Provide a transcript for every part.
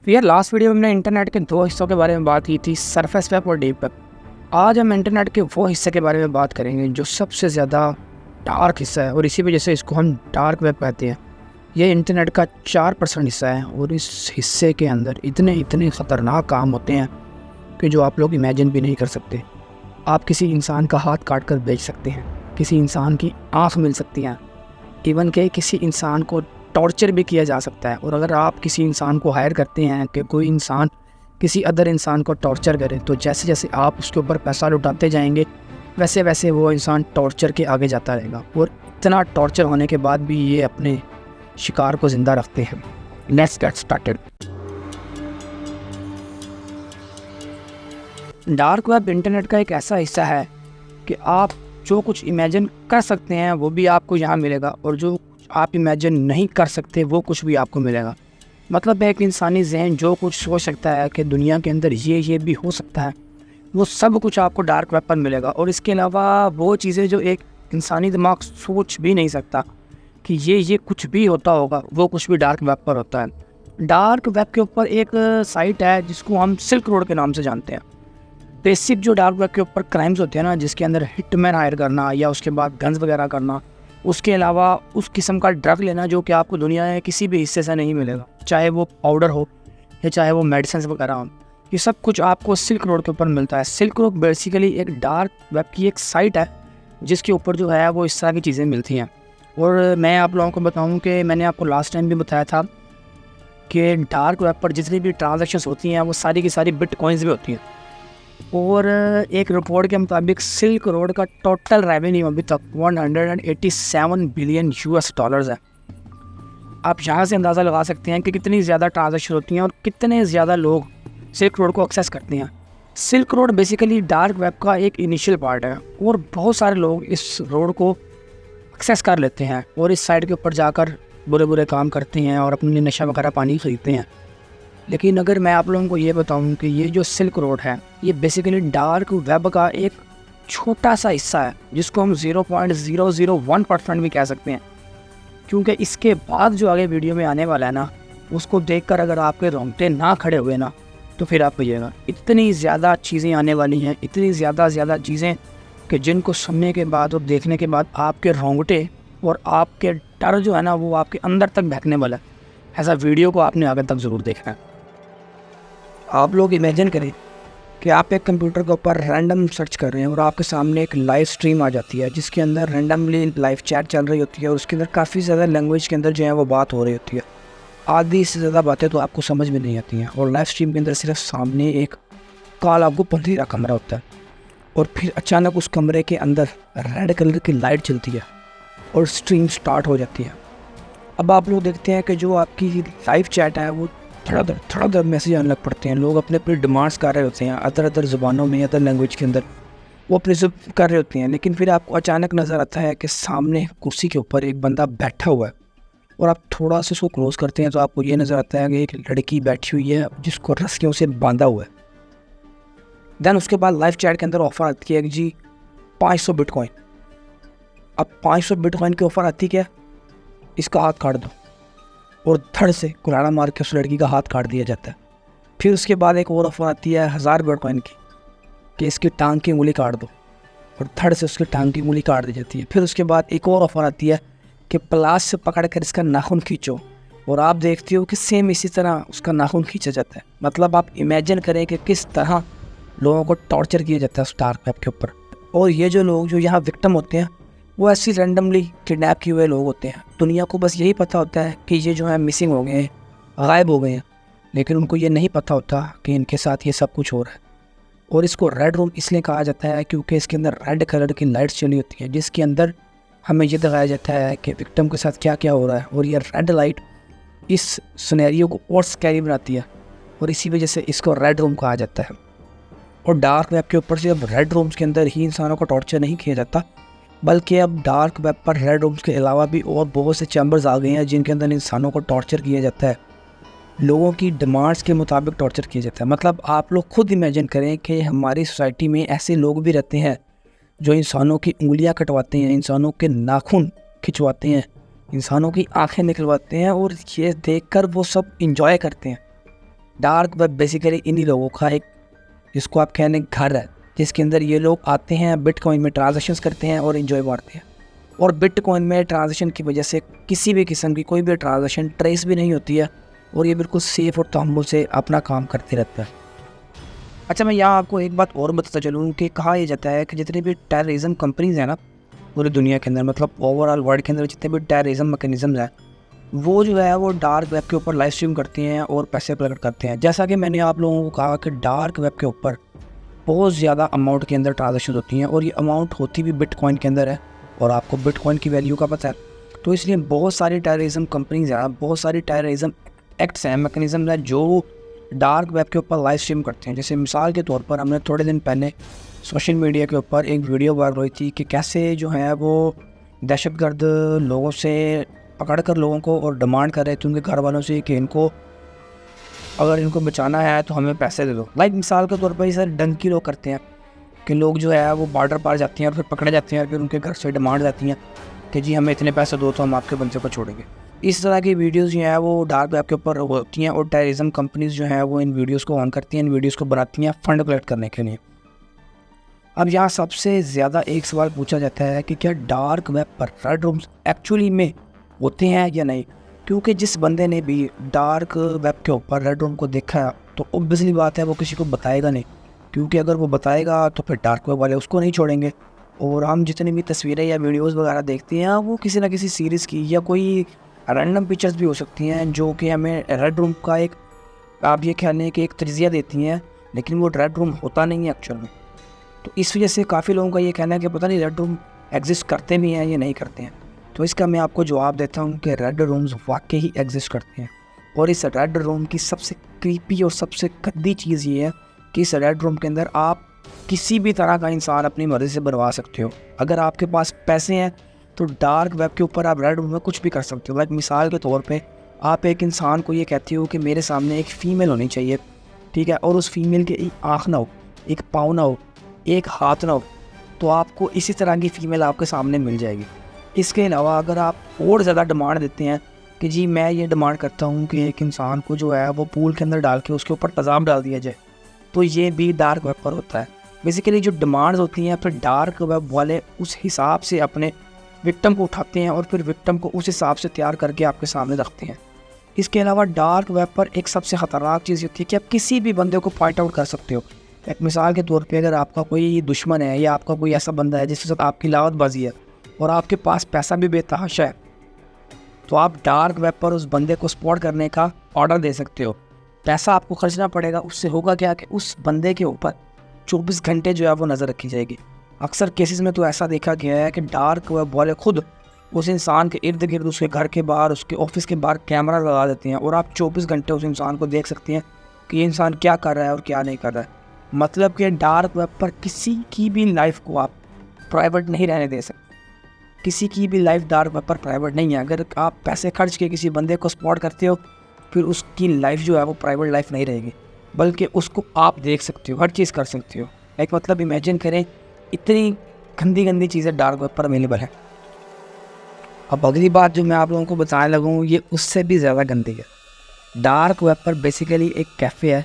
तो यार last video में हमने इंटरनेट के दो हिस्सों के बारे में बात की थी, सरफेस वेब और डीप वेब। आज हम इंटरनेट के वो हिस्से के बारे में बात करेंगे जो सबसे ज़्यादा डार्क हिस्सा है और इसी वजह से इसको हम डार्क वेब कहते हैं। ये इंटरनेट का 4% हिस्सा है और इस हिस्से के अंदर इतने इतने ख़तरनाक काम होते हैं कि जो आप लोग इमेजिन भी नहीं कर सकते। आप किसी इंसान का हाथ काट कर बेच सकते हैं, किसी इंसान की आँख मिल सकती हैं, इवन के किसी इंसान को टॉर्चर भी किया जा सकता है। और अगर आप किसी इंसान को हायर करते हैं कि कोई इंसान किसी अदर इंसान को टॉर्चर करे, तो जैसे जैसे आप उसके ऊपर पैसा लुटाते जाएंगे वैसे वैसे वो इंसान टॉर्चर के आगे जाता रहेगा। और इतना टॉर्चर होने के बाद भी ये अपने शिकार को ज़िंदा रखते हैं। Let's get started. Dark web internet का एक ऐसा हिस्सा है कि आप जो कुछ इमेजिन कर सकते हैं वो भी आपको यहाँ मिलेगा और जो आप इमेजिन नहीं कर सकते वो कुछ भी आपको मिलेगा। मतलब एक इंसानी जहन जो कुछ सोच सकता है कि दुनिया के अंदर ये भी हो सकता है, वो सब कुछ आपको डार्क वेब पर मिलेगा। और इसके अलावा वो चीज़ें जो एक इंसानी दिमाग सोच भी नहीं सकता कि ये कुछ भी होता होगा, वो कुछ भी डार्क वेब पर होता है। डार्क वेब के ऊपर एक साइट है जिसको हम सिल्क रोड के नाम से जानते हैं। बेसिक जो डार्क वेब के ऊपर क्राइम्स होते हैं ना, जिसके अंदर हिटमैन हायर करना या उसके बाद गन्स वगैरह करना, उसके अलावा उस किस्म का ड्रग लेना जो कि आपको दुनिया में किसी भी हिस्से से नहीं मिलेगा, चाहे वो पाउडर हो या चाहे वो मेडिसिन वगैरह हो, ये सब कुछ आपको सिल्क रोड के ऊपर मिलता है। सिल्क रोड बेसिकली एक डार्क वेब की एक साइट है जिसके ऊपर जो है वो इस तरह की चीज़ें मिलती हैं। और मैं आप लोगों को बताऊं कि मैंने आपको लास्ट टाइम भी बताया था कि डार्क वेब पर जितनी भी ट्रांजेक्शन्स होती हैं वो सारी की सारी बिटकॉइंस भी होती हैं। और एक रिपोर्ट के मुताबिक सिल्क रोड का टोटल रेवेन्यू अभी तक 187 बिलियन यूएस डॉलर्स है। आप यहाँ से अंदाज़ा लगा सकते हैं कि कितनी ज़्यादा ट्रांजैक्शन होती हैं और कितने ज़्यादा लोग सिल्क रोड को एक्सेस करते हैं। Silk road basically dark web का एक इनिशियल पार्ट है और बहुत सारे लोग इस रोड को एक्सेस कर लेते हैं और इस साइड के ऊपर जाकर बुरे बुरे काम करते हैं और अपने लिए नशा वगैरह पानी खरीदते हैं। लेकिन अगर मैं आप लोगों को ये बताऊं कि ये जो सिल्क रोड है ये बेसिकली डार्क वेब का एक छोटा सा हिस्सा है जिसको हम 0.001% भी कह सकते हैं। क्योंकि इसके बाद जो आगे वीडियो में आने वाला है ना, उसको देखकर अगर आपके रोंगटे ना खड़े हुए ना तो फिर आप कहिएगा। इतनी ज़्यादा चीज़ें आने वाली हैं, इतनी ज़्यादा चीज़ें कि जिनको सुनने के बाद और देखने के बाद आपके रोंगटे और आपके डर जो है ना वो आपके अंदर तक बहकने वाला है। ऐसा वीडियो को आपने आगे तक ज़रूर देखना है। आप लोग इमेजिन करें कि आप एक कंप्यूटर के ऊपर रैंडम सर्च कर रहे हैं और आपके सामने एक लाइव स्ट्रीम आ जाती है जिसके अंदर रैंडमली लाइव चैट चल रही होती है और उसके अंदर काफ़ी ज़्यादा लैंग्वेज के अंदर जो है वो बात हो रही होती है। आधी से ज़्यादा बातें तो आपको समझ में नहीं आती हैं और लाइव स्ट्रीम के अंदर सिर्फ सामने एक काला आपको अंधेरा कमरा होता है और फिर अचानक उस कमरे के अंदर रेड कलर की लाइट चलती है और स्ट्रीम स्टार्ट हो जाती है। अब आप लोग देखते हैं कि जो आपकी लाइव चैट है वो थोड़ा मैसेज आने लग पड़ते हैं। लोग अपने डिमांड्स कर रहे होते हैं अदर ज़ुबानों में, अदर लैंग्वेज के अंदर वो अपने सब कर रहे होते हैं। लेकिन फिर आपको अचानक नज़र आता है कि सामने कुर्सी के ऊपर एक बंदा बैठा हुआ है और आप थोड़ा सा उसको क्लोज करते हैं तो आपको ये नज़र आता है कि एक लड़की बैठी हुई है जिसको रस्सियों से बांधा हुआ है। दैन उसके बाद लाइव चैट के अंदर ऑफ़र आती है कि जी 500 बिटकॉइन। अब 500 बिटकॉइन की ऑफ़र आती क्या, इसका हाथ काट दो, और धड़ से कुल्हाड़ा मार के उस लड़की का हाथ काट दिया जाता है। फिर उसके बाद एक और ऑफ़र आती है 1000 बिटकॉइन की कि इसकी टांग की उंगली काट दो, और धड़ से उसकी टांग की उंगली काट दी जाती है। फिर उसके बाद एक और ऑफ़र आती है कि प्लास से पकड़ कर इसका नाखून खींचो, और आप देखते हो कि सेम इसी तरह उसका नाखून खींचा जाता है। मतलब आप इमेजिन करें कि किस तरह लोगों को टॉर्चर किया जाता है उस डार्क वेब के ऊपर। और ये जो लोग जो यहाँ विक्टिम होते हैं वो ऐसी रैंडमली किडनैप किए हुए लोग होते हैं। दुनिया को बस यही पता होता है कि ये जो है मिसिंग हो गए हैं, गायब हो गए हैं, लेकिन उनको ये नहीं पता होता कि इनके साथ ये सब कुछ हो रहा है। और इसको रेड रूम इसलिए कहा जाता है क्योंकि इसके अंदर रेड कलर की लाइट्स चली होती है जिसके अंदर हमें ये दिखाया जाता है कि विक्टिम के साथ क्या क्या हो रहा है। और ये रेड लाइट इस सिनेरियो को और स्कैरी बनाती है और इसी वजह से इसको रेड रूम कहा जाता है। और डार्क वेब के ऊपर से अब रेड रूम्स के अंदर ही इंसानों को टॉर्चर नहीं किया जाता, बल्कि अब डार्क वेब पर रेड रूम्स के अलावा भी और बहुत से चैम्बर्स आ गए हैं जिनके अंदर इंसानों को टॉर्चर किया जाता है, लोगों की डिमांड्स के मुताबिक टॉर्चर किया जाता है। मतलब आप लोग खुद इमेजिन करें कि हमारी सोसाइटी में ऐसे लोग भी रहते हैं जो इंसानों की उंगलियां कटवाते हैं, इंसानों के नाखून खिंचवाते हैं, इंसानों की आंखें निकलवाते हैं और ये देखकर वो सब इंजॉय करते हैं। डार्क वेब बेसिकली इन्हीं लोगों का एक, जिसको आप कहने घर है, जिसके अंदर ये लोग आते हैं, बिटकॉइन में ट्रांजैक्शंस करते हैं और इन्जॉय मारते हैं। और बिटकॉइन में ट्रांजैक्शन की वजह से किसी भी किस्म की कोई भी ट्रांजैक्शन ट्रेस भी नहीं होती है और ये बिल्कुल सेफ़ और तहम्मुल से अपना काम करते रहता है। अच्छा, मैं यहाँ आपको एक बात और बताता चलूँ कि कहा यह जाता है कि जितनी भी टेररिज्म कंपनीज़ हैं ना पूरी दुनिया के अंदर, मतलब ओवरऑल वर्ल्ड के अंदर जितने भी टेररिज्म मैकेनिज़म्स हैं, वो जो है वो डार्क वेब के ऊपर लाइव स्ट्रीम करते हैं और पैसे प्रकट करते हैं। जैसा कि मैंने आप लोगों को कहा कि डार्क वेब के ऊपर बहुत ज़्यादा अमाउंट के अंदर ट्रांजेक्शन होती हैं और ये अमाउंट होती भी बिटकॉइन के अंदर है और आपको बिटकॉइन की वैल्यू का पता है। तो इसलिए बहुत सारी टेररिज्म कंपनीज हैं, बहुत सारी टेररिज्म एक्ट्स हैं, मैकेनिज़्म हैं जो डार्क वेब के ऊपर लाइव स्ट्रीम करते हैं। जैसे मिसाल के तौर पर हमने थोड़े दिन पहले सोशल मीडिया के ऊपर एक वीडियो वायरल हुई थी कि कैसे जो है वो दहशतगर्द लोगों से पकड़ कर लोगों को और डिमांड कर रहे थे उनके घर वालों से कि इनको, अगर इनको बचाना है तो हमें पैसे दे दो। लाइक मिसाल के तौर पर ये सर डंकी लोग करते हैं कि लोग जो है वो बॉर्डर पार जाते हैं और फिर पकड़े जाते हैं और फिर उनके घर से डिमांड जाती हैं कि जी हमें इतने पैसे दो तो हम आपके बंदे को छोड़ेंगे। इस तरह की वीडियोस जो हैं वो डार्क वेब के ऊपर होती हैं और टेररिज्म कंपनीज जो हैं वो इन वीडियोस को ऑन करती हैं, इन वीडियोस को बनाती हैं फंड कलेक्ट करने के लिए। अब यहाँ सबसे ज़्यादा एक सवाल पूछा जाता है कि क्या डार्क वेब पर रेड रूम्स एक्चुअली में होते हैं या नहीं, क्योंकि जिस बंदे ने भी डार्क वेब के ऊपर रेड रूम को देखा है तो ऑब्वियसली बात है वो किसी को बताएगा नहीं, क्योंकि अगर वो बताएगा तो फिर डार्क वेब वाले उसको नहीं छोड़ेंगे। और हम जितनी भी तस्वीरें या वीडियोस वगैरह देखते हैं वो किसी ना किसी सीरीज़ की या कोई रैंडम पिक्चर्स भी हो सकती हैं जो कि हमें रेड रूम का एक, आप ये कह लें कि एक तजिया देती हैं, लेकिन वो रेड रूम होता नहीं है एक्चुअल में। तो इस वजह से काफ़ी लोगों का ये कहना है कि पता नहीं रेड रूम एग्जिस्ट करते भी हैं या नहीं करते हैं। तो इसका मैं आपको जवाब देता हूँ कि रेड रूम्स वाकई ही एग्जिस्ट करते हैं। और इस रेड रूम की सबसे क्रीपी और सबसे गंदी चीज़ ये है कि इस रेड रूम के अंदर आप किसी भी तरह का इंसान अपनी मर्ज़ी से बनवा सकते हो। अगर आपके पास पैसे हैं तो डार्क वेब के ऊपर आप रेड रूम में कुछ भी कर सकते हो। लाइक मिसाल के तौर पे आप एक इंसान को ये कहते हो कि मेरे सामने एक फ़ीमेल होनी चाहिए, ठीक है, और उस फीमेल के एक आँख ना हो, एक पाँव ना हो, एक हाथ ना हो, तो आपको इसी तरह की फ़ीमेल आपके सामने मिल जाएगी। इसके अलावा अगर आप और ज़्यादा डिमांड देते हैं कि जी मैं ये डिमांड करता हूँ कि एक इंसान को जो है वो पूल के अंदर डाल के उसके ऊपर तेज़ाब डाल दिया जाए, तो ये भी डार्क वेब पर होता है। बेसिकली जो डिमांड्स होती हैं फिर डार्क वेब वाले उस हिसाब से अपने विक्टिम को उठाते हैं और फिर विक्टिम को उस हिसाब से तैयार करके आपके सामने रखते हैं। इसके अलावा डार्क वेब पर एक सबसे ख़तरनाक चीज़ होती है कि आप किसी भी बंदे को पॉइंट आउट कर सकते हो। एक मिसाल के तौर पे अगर आपका कोई दुश्मन है या आपका कोई ऐसा बंदा है जिसके साथ आपकी लावतबाजी है और आपके पास पैसा भी बेतहाशा है, तो आप डार्क वेब पर उस बंदे को स्पॉट करने का ऑर्डर दे सकते हो। पैसा आपको खर्चना पड़ेगा, उससे होगा क्या कि उस बंदे के ऊपर 24 घंटे जो है वो नज़र रखी जाएगी। अक्सर केसेस में तो ऐसा देखा गया है कि डार्क वेब वाले खुद उस इंसान के इर्द गिर्द, उसके घर के बाहर, उसके ऑफिस के बाहर कैमरा लगा देते हैं और आप 24 घंटे उस इंसान को देख सकते हैं कि ये इंसान क्या कर रहा है और क्या नहीं कर रहा है। मतलब कि डार्क वेब पर किसी की भी लाइफ को आप प्राइवेट नहीं रहने दे सकते। किसी की भी लाइफ डार्क वेब पर प्राइवेट नहीं है। अगर आप पैसे खर्च के किसी बंदे को स्पॉट करते हो फिर उसकी लाइफ जो है वो प्राइवेट लाइफ नहीं रहेगी, बल्कि उसको आप देख सकते हो, हर चीज़ कर सकते हो। एक मतलब इमेजिन करें, इतनी गंदी गंदी चीज़ें डार्क वेब पर अवेलेबल है। अब अगली बात जो मैं आप लोगों को बताने लगा हूँ ये उससे भी ज़्यादा गंदी है। डार्क वेब पर बेसिकली एक कैफ़े है,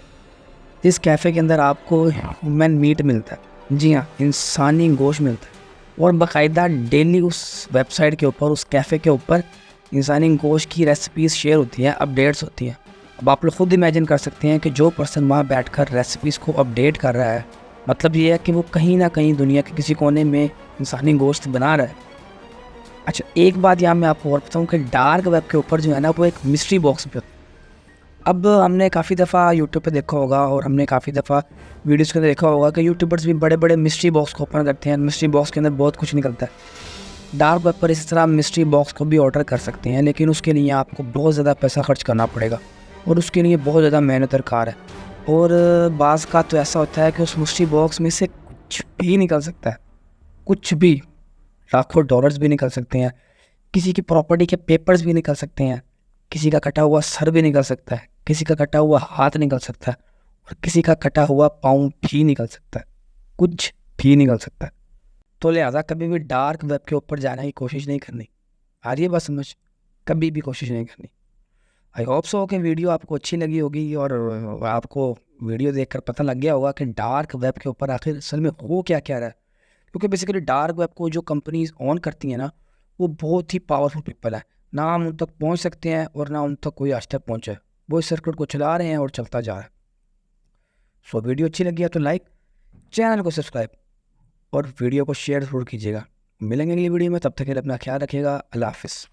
जिस कैफ़े के अंदर आपको ह्यूमन मीट मिलता है। जी हाँ, इंसानी गोश्त मिलता है और बाकायदा डेली उस वेबसाइट के ऊपर, उस कैफ़े के ऊपर इंसानी गोश्त की रेसिपीज़ शेयर होती हैं, अपडेट्स होती हैं। अब आप लोग खुद इमेजिन कर सकते हैं कि जो पर्सन वहाँ बैठकर रेसिपीज़ को अपडेट कर रहा है, मतलब ये है कि वो कहीं ना कहीं दुनिया के किसी कोने में इंसानी गोश्त बना रहा है। अच्छा, एक बात यहाँ मैं आपको और बताऊँ कि डार्क वेब के ऊपर जो है ना वो एक मिस्ट्री बॉक्स भी होता है। अब हमने काफ़ी दफ़ा यूट्यूब पे देखा होगा और हमने काफ़ी दफ़ा वीडियोज़ के अंदर देखा होगा कि यूट्यूबर्स भी बड़े बड़े मिस्ट्री बॉक्स को ओपन करते हैं। मिस्ट्री बॉक्स के अंदर बहुत कुछ निकलता है। डार्क वेब पर इस तरह मिस्ट्री बॉक्स को भी ऑर्डर कर सकते हैं, लेकिन उसके लिए आपको बहुत ज़्यादा पैसा खर्च करना पड़ेगा और उसके लिए बहुत ज़्यादा मेहनत दरकार है। और बाज़ का तो ऐसा होता है कि उस मिस्ट्री बॉक्स में से कुछ भी निकल सकता है, कुछ भी, लाखों डॉलर्स भी निकल सकते हैं, किसी की प्रॉपर्टी के पेपर्स भी निकल सकते हैं, किसी का कटा हुआ सर भी निकल सकता है, किसी का कटा हुआ हाथ निकल सकता है और किसी का कटा हुआ पाँव भी निकल सकता है, कुछ भी निकल सकता है। तो लिहाजा कभी भी डार्क वेब के ऊपर जाने की कोशिश नहीं करनी। आ रही है बात समझ? कभी भी कोशिश नहीं करनी। आई होप सो कि वीडियो आपको अच्छी लगी होगी और आपको वीडियो देखकर पता लग गया होगा कि डार्क वेब के ऊपर आखिर असल में हो क्या क्या रहा है। क्योंकि बेसिकली डार्क वेब को जो कंपनीज ऑन करती हैं ना, वो बहुत ही पावरफुल पीपल है। ना हम उन तक पहुंच सकते हैं और ना उन तक कोई आज तक पहुंचा है। वो इस सर्किट को चला रहे हैं और चलता जा रहा है। सो वीडियो अच्छी लगी है तो लाइक, चैनल को सब्सक्राइब और वीडियो को शेयर ज़रूर कीजिएगा। मिलेंगे अगली वीडियो में, तब तक के लिए अपना ख्याल रखिएगा। अल्लाह हाफिज़।